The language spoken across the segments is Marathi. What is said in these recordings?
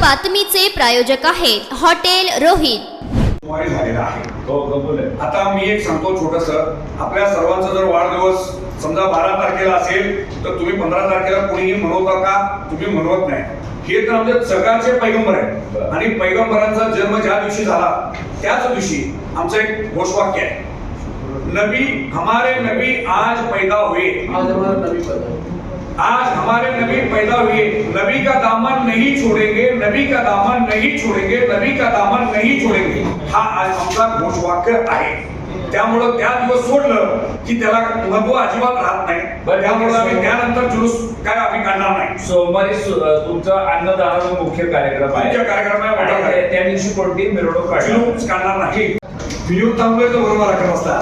बातमीचे प्रायोजक आहेत हॉटेल रोहित. झालेला आहे. कबूल आहे. आता मी एक सांगतो छोटस, आपल्या सर्वांचा जर वाढदिवस समजा 12 तारखेला असेल तर तुम्ही 15 तारखेला कोणीही मनवता का? तुम्ही मनवत नाही. हे तर आमचे जगाचे पैगंबर आहेत आणि पैगंबरांचा जन्म ज्या दिवशी झाला त्याच दिवशी आमचं एक घोषवाक्य आहे, नबी हमारे नबी आज पैदा हुए, आज हमारे नबी पैदा हुए, नबी का दामन नहीं छोड़ेंगे, नबी का दामन नहीं छोड़ेंगे, नबी का दामन नहीं छोड़ेंगे, हा आज आमचा घोषवाक्य आहे. त्यामुळं त्या दिवस सोडलं की त्याला महत्व अजिबात राहत नाही. त्यामुळे आम्ही त्यानंतर जुलूस काय आम्ही काढणार नाही. सोमवारी तुमचा अन्नदानाचा मुख्य कार्यक्रम आहे. मुख्य कार्यक्रम आहे. आणि त्या दिवशी कोणती मिरवणूक जुलूस काढणार नाही. व्हिडिओ थांबलोय तर बरोबर अकरा वाजता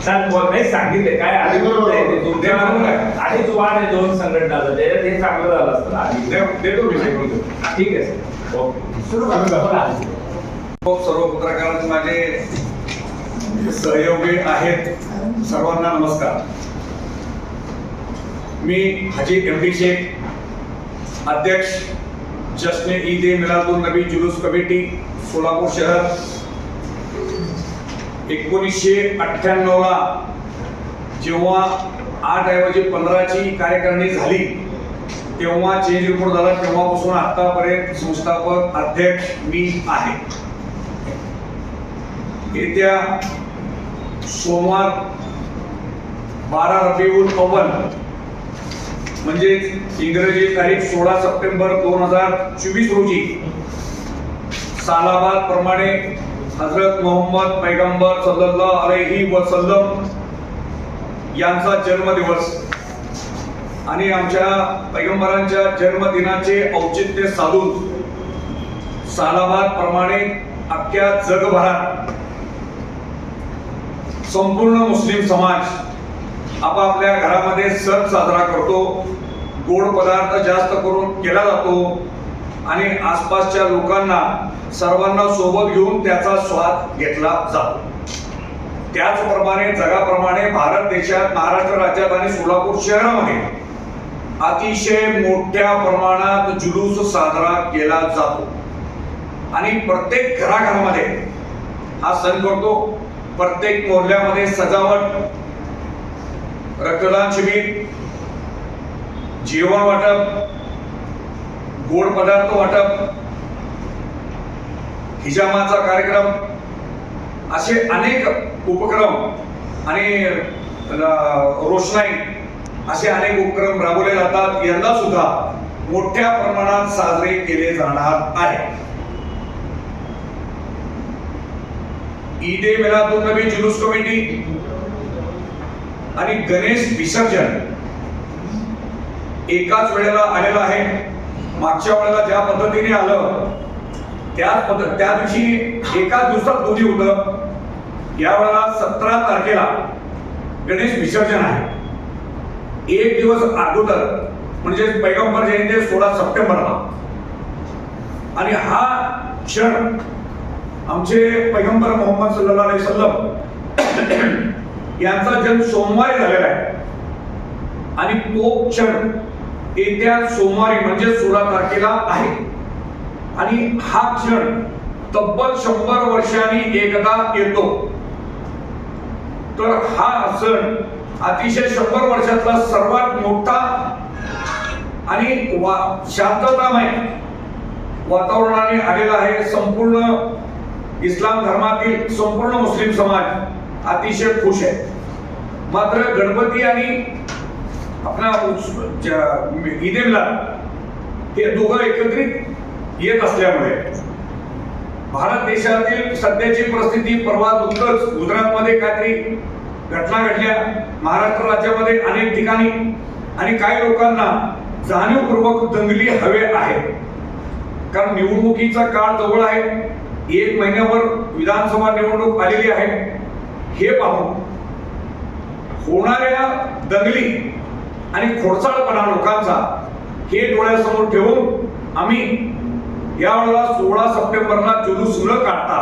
नाही सांगितले काय आधी तुमच्या आधी वाद आहे दोन संघटनाचं, त्याच्यात हे चांगलं झालं असतं आधी देतो मी. ठीक आहे सर, ओके. सर्व पत्रकार माझे सहयोगी आहेत, सर्वांना नमस्कार. मी हाजी एमडी शेख, अध्यक्ष जश्न ईद ए मिलादुन नबी जुलूस कमिटी सोलापूर शहर. 1998 ला जेव्हा 8 ऐवजी 15 ची कार्यकारिणी झाली तेव्हा चेंज रिपोर्ट झाला, तेव्हापासून आतापर्यंत संस्थापक अध्यक्ष मी आहे. येत्या सोमवार 12 रबिउल अव्वल म्हणजे इंग्रजी तारीख 16 सप्टेंबर 2024 रोजी सालाबाद प्रमाणे हजरत मोहम्मद पैगंबर सल्लल्लाहु अलैहि वसल्लम यांचा जन्मदिवस आणि आमच्या पैगंबरांच्या जन्मदिनाचे औचित्य साधून सालाबाद प्रमाणे अख्ख्या जगभरात संपूर्ण मुस्लिम समाज आपापल्या घरामध्ये सण साजरा करतो. गोड पदार्थ जास्त करून केला जातो आणि आसपासच्या लोकांना सर्वांना सोबत घेऊन त्याचा स्वाद घेतला जातो. त्याचप्रमाणे जगाप्रमाणे भारत देशात, महाराष्ट्र राज्यात आणि सोलापूर शहरामध्ये अतिशय मोठ्या प्रमाणात जुलूस साजरा केला जातो आणि प्रत्येक घराघरामध्ये हा सण करतो. प्रत्येक मोहल्ल्यामध्ये सजावट, रक्तदान शिबिर, जेवण वाटप, गोड पदार्थ वाटप, हिजामाचा कार्यक्रम, असे अनेक उपक्रम आणि रोषणाई असे अनेक उपक्रम राबवले जातात. यंदा सुद्धा मोठ्या प्रमाणात साजरे केले जाणार आहे. ईद ए मिलादुन नबी जुलूस कमिटी आणि गणेश विसर्जन एकाच वेळेला आलेलं आहे. मागच्या वेळेला ज्या पद्धतीने आलं त्या दिवशी एकाच दिवसात दोन्ही होतं. यावेळेला 17 तारखेला गणेश विसर्जन आहे. एक दिवस अगोदर म्हणजे पैगंबर जयंती 16 सप्टेंबरला आणि हा क्षण आमचे पैगंबर मोहम्मद सल्लल्लाहु अलैहि वसल्लम यांचा जन्म सोमवारी झालेला आहे आणि तो क्षण येत्या सोमवारी म्हणजे 16 तारखेला आहे. आणि हा क्षण तब्बल 100 वर्षांनी एकदा येतो. तर हा सण अतिशय 100 वर्षातला सर्वात मोठा आणि शांततामय वातावरणाने आलेला आहे. संपूर्ण इस्लाम धर्मातील संपूर्ण मुस्लिम समाज अतिशय खुश आहे. मात्र गणपती आणि आपला ईद ए मिलाद हे दोघं एकत्रित येत असल्यामुळे भारत देशातील सध्याची परिस्थिती, परवा नुकतंच गुजरातमध्ये काहीतरी घटना घडल्या, महाराष्ट्र राज्यामध्ये अनेक ठिकाणी, आणि काही लोकांना जाणीवपूर्वक दंगली हवे आहे. कारण निवडणुकीचा काळ जवळ आहे. 1 महिन्यावर विधानसभा निवडणूक आलेली आहे. हे पाहून होणाऱ्या दंगली आणि खोडसाळपणा लोकांचा हे डोळ्यासमोर ठेवून आम्ही यावेळेला 16 सप्टेंबरला जुलूस न काढता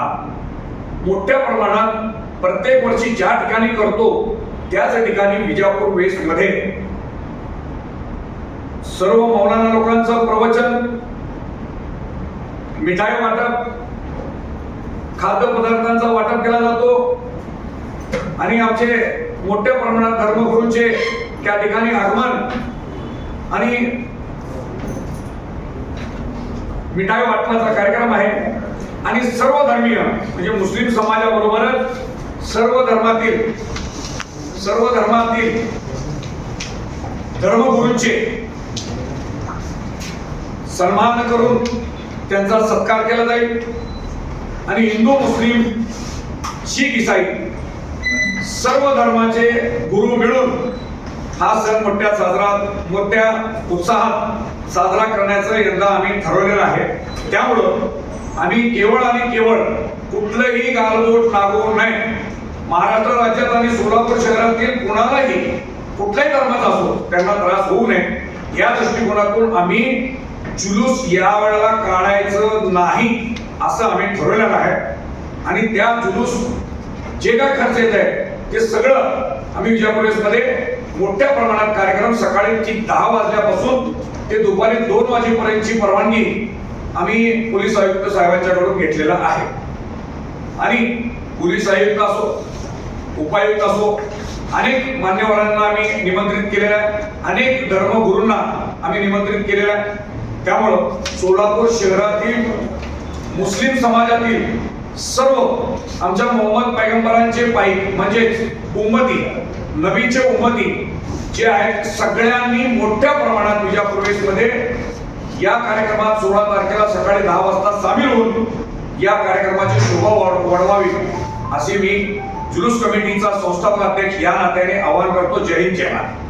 मोठ्या प्रमाणात प्रत्येक वर्षी ज्या ठिकाणी करतो त्याच ठिकाणी विजापूर वेस्ट मध्ये सर्व मौलाना लोकांचं प्रवचन, मिठाई वाटप, खाद्यपदार्थांचा वाटप केला जातो आणि आमचे मोठ्या प्रमाणात धर्मगुरूंचे त्या ठिकाणी आगमन आणि मिठाई वाटपाचा कार्यक्रम आहे आणि सर्व धर्मीय म्हणजे मुस्लिम समाजाबरोबरच सर्व धर्मातील धर्मगुरूंचे सन्मान करून त्यांचा सत्कार केला जाईल आणि हिंदू, मुस्लिम, शीख, ईसाई सर्व धर्माचे गुरु मिळून हा सण मोठ्या उत्साहात साजरा करण्याचं यंदा आम्ही ठरवलेलं आहे. त्यामुळं आम्ही केवळ कुठलंही गालबोट लागू नये. महाराष्ट्र राज्यात आणि सोलापूर शहरातील कुणालाही कुठल्याही धर्माचा असो त्यांना त्रास होऊ नये या दृष्टिकोनातून आम्ही जुलूस या वेळेला काढायचं नाही असं आम्ही ठरवलेलं आहे. आणि त्या जुलूस जे काय खर्च येत आहे ते सगळं आम्ही विजयपूर मध्ये मोठ्या प्रमाणात कार्यक्रम सकाळी 10 वाजल्यापासून ते दुपारी 2 वाजेपर्यंतची परवानगी आम्ही पोलीस आयुक्त साहेबांच्याकडून घेतलेला आहे. आणि पोलीस आयुक्त असो, उपायुक्त असो, अनेक मान्यवरांना आम्ही निमंत्रित केलेलं आहे, अनेक धर्मगुरूंना आम्ही निमंत्रित केलेलं आहे. त्यामुळं सोलापूर शहरातील मुस्लिम समाजातील सर्व आमच्या मोहम्मद पैगंबरांचे पायी म्हणजेच उम्मती, नबीचे उम्मती जे आहेत सगळ्यांनी मोठ्या प्रमाणात विजयपूर मध्ये या कार्यक्रमात 16 तारखेला सकाळी 10 वाजता सामील होऊन या कार्यक्रमाची शोभा वाढवावी असे मी जुलूस कमिटीचा संस्थापक अध्यक्ष या नात्याने आवाहन करतो. जय हिंद, जय महाराष्ट्र.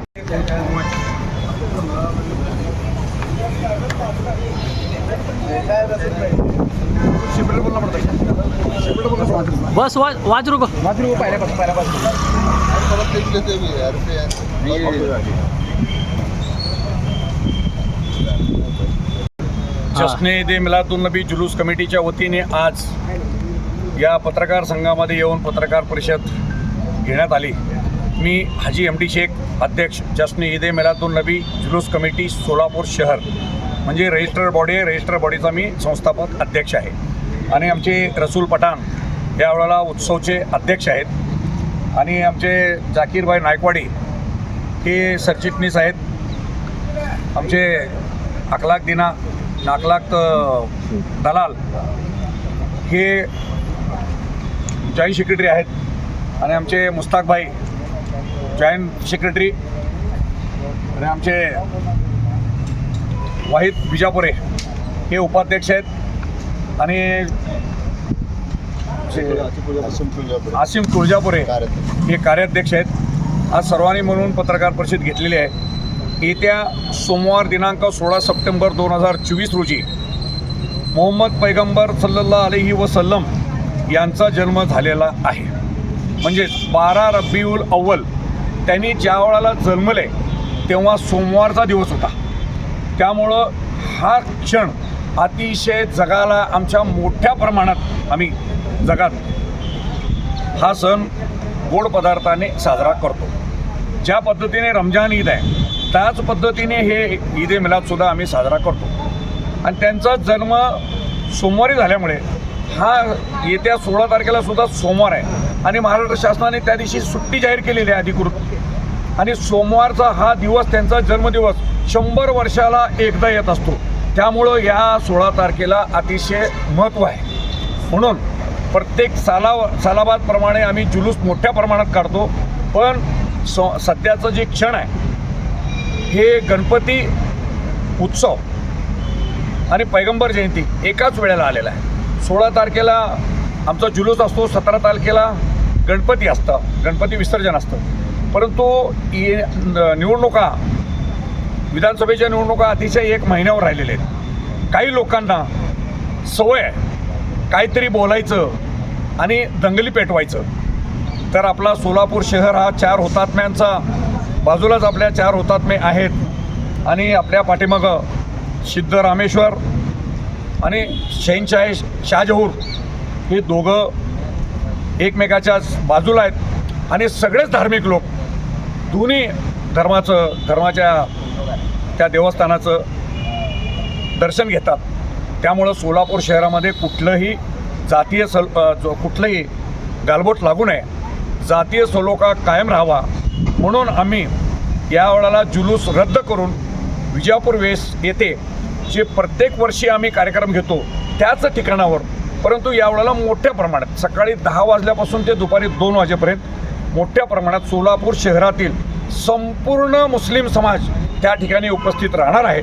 बस वाज रुको जश्न ईद मिलादुन नबी जुलूस कमिटीच्या वतीने आज या पत्रकार संघामध्ये येऊन पत्रकार परिषद घेण्यात आली. मी हाजी MD शेख, अध्यक्ष जश्न ईद मिलादुन नबी जुलूस कमिटी सोलापूर शहर म्हणजे रजिस्टर्ड बॉडी आहे. रजिस्टर्ड बॉडीचा मी संस्थापक अध्यक्ष आहे. आणि आमचे रसूल पठाण यावेळेला उत्सवचे अध्यक्ष आहेत आणि आमचे जाकीरभाई नायकवाडी हे सरचिटणीस आहेत. आमचे अखलाक दलाल हे जॉईंट सेक्रेटरी आहेत आणि आमचे मुस्ताकभाई जॉईंट सेक्रेटरी आणि आमचे वाहिद बिजापुरे हे उपाध्यक्ष आहेत आणि आसिम तुळजापुरे हे कार्याध्यक्ष आहेत. आज सर्वांनी म्हणून पत्रकार परिषद घेतलेली आहे. येत्या सोमवार दिनांक 16 सप्टेंबर 2024 रोजी मोहम्मद पैगंबर सल्लल्लाहु अलैहि वसल्लम यांचा जन्म झालेला आहे. म्हणजेच 12 रब्बीउल अव्वल त्यांनी ज्या वेळेला जन्मले तेव्हा सोमवारचा दिवस होता. त्यामुळं हा क्षण अतिशय जगाला आमच्या मोठ्या प्रमाणात आम्ही जगात हा सण गोड पदार्थाने साजरा करतो. ज्या पद्धतीने रमजान ईद आहे त्याच पद्धतीने हे ईद ए मिलादसुद्धा आम्ही साजरा करतो. आणि त्यांचा जन्म सोमवारी झाल्यामुळे हा येत्या 16 तारखेला सुद्धा सोमवार आहे आणि महाराष्ट्र शासनाने त्या दिवशी सुट्टी जाहीर केलेली आहे अधिकृत. आणि सोमवारचा हा दिवस त्यांचा जन्मदिवस 100 वर्षाला एकदा येत असतो. त्यामुळं या 16 तारखेला अतिशय महत्त्व आहे. म्हणून प्रत्येक सालाबादप्रमाणे आम्ही जुलूस मोठ्या प्रमाणात काढतो. पण सध्याचं जे क्षण आहे हे गणपती उत्सव आणि पैगंबर जयंती एकाच वेळेला आलेला आहे. 16 तारखेला आमचा जुलूस असतो, 17 तारखेला गणपती असतं, गणपती विसर्जन असतं. परंतु निवडणुका, विधानसभेच्या निवडणुका अतिशय 1 महिन्यावर राहिलेल्या आहेत. काही लोकांना सवय आहे काहीतरी बोलायचं आणि दंगली पेटवायचं. तर आपला सोलापूर शहर हा 4 हुतात्म्यांचा, बाजूलाच आपल्या 4 हुतात्मे आहेत आणि आपल्या पाठीमागं सिद्धरामेश्वर आणि शहनशाह शाहजहूर हे दोघं एकमेकाच्या बाजूला आहेत. आणि सगळेच धार्मिक लोक दोन्ही धर्माच्या त्या देवस्थानाचं दर्शन घेतात. त्यामुळं सोलापूर शहरामध्ये कुठलंही जातीय कुठलंही गालबोट लागू नये, जातीय सलोखा कायम राहावा म्हणून आम्ही यावेळेला जुलूस रद्द करून विजापूर वेस्ट येथे जे प्रत्येक वर्षी आम्ही कार्यक्रम घेतो त्याच ठिकाणावर, परंतु यावेळेला मोठ्या प्रमाणात सकाळी 10 वाजल्यापासून ते दुपारी 2 वाजेपर्यंत मोठ्या प्रमाणात सोलापूर शहरातील संपूर्ण मुस्लिम समाज त्या ठिकाणी उपस्थित राहणार आहे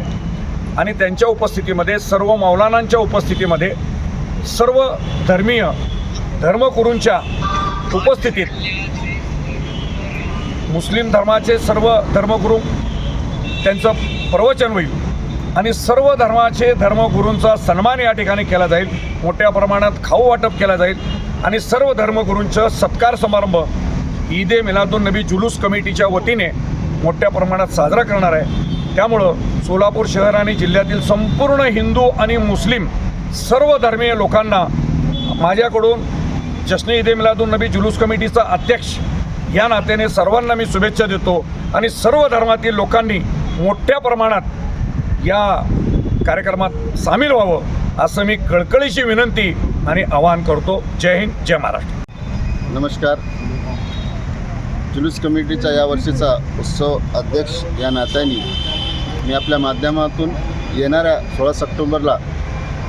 आणि त्यांच्या उपस्थितीमध्ये सर्व मौलानांच्या उपस्थितीमध्ये सर्व धर्मीय धर्मगुरूंच्या उपस्थितीत मुस्लिम धर्माचे सर्व धर्मगुरू त्यांचं प्रवचन होईल आणि सर्व धर्माचे धर्मगुरूंचा सन्मान या ठिकाणी केला जाईल. मोठ्या प्रमाणात खाऊ वाटप केला जाईल आणि सर्व धर्मगुरूंचं सत्कार समारंभ ईद-ए मिलादुन्नबी जुलूस कमिटीच्या वतीने मोठ्या प्रमाणात साजरा करणार आहे. त्यामुळं सोलापूर शहर आणि जिल्ह्यातील संपूर्ण हिंदू आणि मुस्लिम सर्व धर्मीय लोकांना माझ्याकडून जश्न ईद-ए मिलादुन्नबी जुलूस कमिटीचा अध्यक्ष या नात्याने सर्वांना मी शुभेच्छा देतो आणि सर्व धर्मातील लोकांनी मोठ्या प्रमाणात या कार्यक्रमात सामील व्हावं असं मी कळकळीची विनंती आणि आवाहन करतो. जय हिंद, जय महाराष्ट्र. नमस्कार. जुलूस कमिटीचा या वर्षीचा उत्सव अध्यक्ष या नात्याने मी आपल्या माध्यमातून येणाऱ्या 16 सप्टेंबरला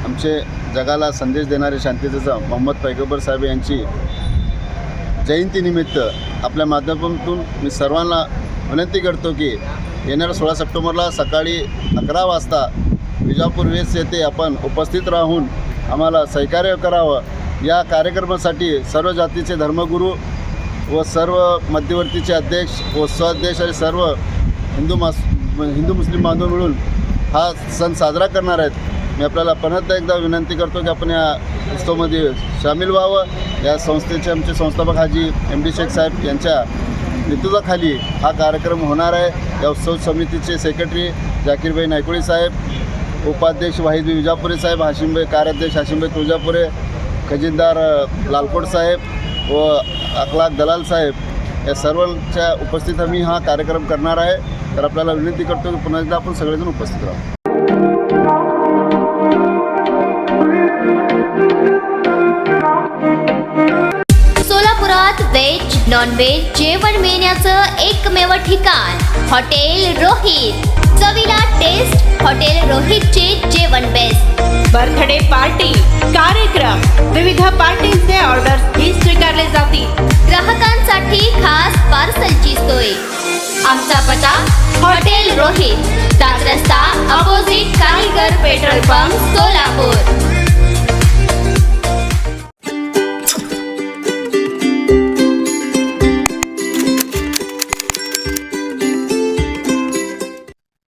आमचे जगाला संदेश देणारे शांततेचा मोहम्मद पैगंबर साहेब यांची जयंतीनिमित्त आपल्या माध्यमातून मी सर्वांना विनंती करतो की येणाऱ्या 16 सप्टेंबरला सकाळी 11 वाजता विजापूर वेस्ट येथे आपण उपस्थित राहून आम्हाला सहकार्य करावं. या कार्यक्रमासाठी सर्व जातीचे धर्मगुरू व सर्व मध्यवर्तीचे अध्यक्ष व सहअध्यक्ष आणि सर्व हिंदू मुस्लिम बांधव मिळून हा सण साजरा करणार आहेत. मी आपल्याला पुन्हा एकदा विनंती करतो की आपण या उत्सवामध्ये सामील व्हावं. या संस्थेचे आमचे संस्थापक हाजी MD शेख साहेब यांच्या नेतृत्वाखाली हा कार्यक्रम होणार आहे. या उत्सव समितीचे सेक्रेटरी जाकीरभाई नायकोळी साहेब, उपाध्यक्ष वाहिद विजापुरे साहेब, हाशिमभाई कार्याध्यक्ष हाशिमभाई तुळजापुरे, खजिनदार लालकोट साहेब व अखलाक दलाल साहेब या सर्वांच्या उपस्थित आम्ही हा कार्यक्रम करणार आहे. तर आपल्याला विनंती करतो की पुन्हा एकदा आपण सगळेजण उपस्थित राहू. सोलापुरात व्हेज नॉन व्हेज जेवण मिळण्याचं एकमेव ठिकाण हॉटेल रोहित. चवीला टेस्ट हॉटेल रोहितचे जेवण बेस्ट. बर्थडे पार्टी, कार्यक्रम, विविध पार्टींचे ऑर्डर्सही स्वीकारले जातील. ग्राहकांसाठी खास पार्सलची सोय. आमचा पत्ता हॉटेल रोहित, 7 रस्ता अपोजिट कारीगर पेट्रोल पंप, सोलापूर.